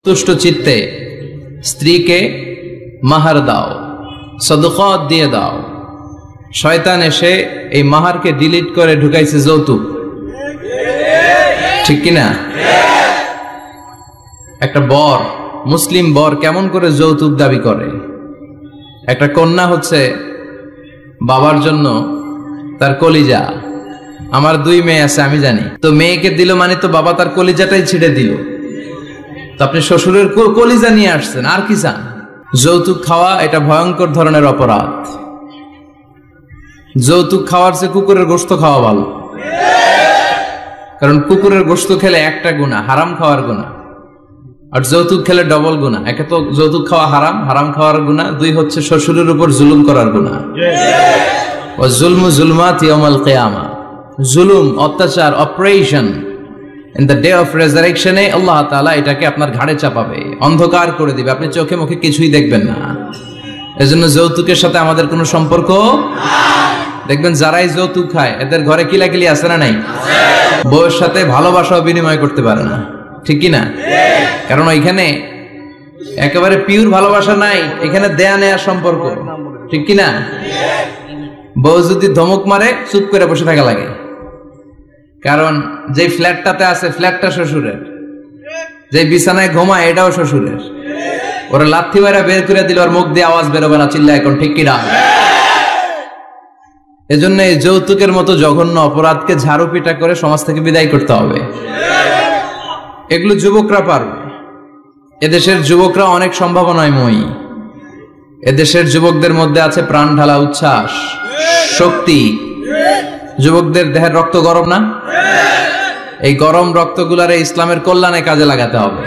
তুষ্ট চিত্তে স্ত্রীকে মাহার দাও, সদকাত দিয়ে দাও। শয়তান এসে এই মাহারকে ডিলিট করে ঢুকাইছে যৌতুক, ঠিক কিনা? একটা বর, মুসলিম বর কেমন করে যৌতুক দাবি করে? একটা কন্যা হচ্ছে বাবার জন্য তার কলিজা। আমার 2 মেয়ে আছে, আমি জানি। তো মেয়েকে দিল মানে তো বাবা তার কলিজাটাই ছিঁড়ে দিল। তো আপনি শ্বশুরের কলিজা নিয়ে আসছেন, আর কি চান? যৌতুক খাওয়া এটা ভয়ঙ্কর ধরনের অপরাধ। যৌতুক খাওয়ার চেয়ে কুকুরের গোশত খাওয়া ভালো, কারণ কুকুরের গোশত খেলে একটা গুনাহ, হারাম খাওয়ার গুনাহ, আর যৌতুক খেলে ডবল গুনাহ। একে তো যৌতুক খাওয়া হারাম, হারাম খাওয়ার গুনাহ। 2 হচ্ছে শ্বশুরের উপর জুলুম করার গুনাহ। ওয়া যুলমু যুলমাত ইয়াউমাল কিয়ামা, জুলুম, অত্যাচার, operation in the day of রেজারেকশনে আল্লাহ তাআলা এটাকে আপনার ঘাড়ে চাপাবে, অন্ধকার করে দিবে, আপনি চোখে মুখে কিছুই দেখবেন না। এজন্য যৌতুকের সাথে আমাদের কোনো সম্পর্ক দেখবেন যারাই যৌতুক খায় এদের ঘরে কিলাকিলি আছে না নাই? বউয়ের সাথে ভালোবাসাও বিনিময় করতে পারে না, ঠিক কি না? কারণ ওইখানে একেবারে পিওর ভালোবাসা নাই, এখানে দেয়া নেয়ার সম্পর্ক, ঠিক কি না? বউ যদি ধমক মারে চুপ করে বসে থাকা লাগে, কারণ যে ফ্ল্যাটটাতে আছে ফ্ল্যাটটা শ্বশুরের, যে বিছানায় ঘুমায় এটাও শ্বশুরের। ওরা লাথি মারা বের করে দিল, আর মুখ দিয়ে আওয়াজ বেরোবে না, চিল্লা এখন, ঠিক কি না? এজন্য এই যৌতুকের মতো জঘন্য অপরাধকে ঝাড়ু পিটা করে সমাজ থেকে বিদায় করতে হবে। এগুলো যুবকরা পারবে। এদেশের যুবকরা অনেক সম্ভাবনাময়ী। এদেশের যুবকদের মধ্যে আছে প্রাণ ঢালা উচ্ছ্বাস, শক্তি। যুবকদের দেহের রক্ত গরম না? এই গরম রক্তগুলারে ইসলামের কল্যাণে কাজে লাগাতে হবে।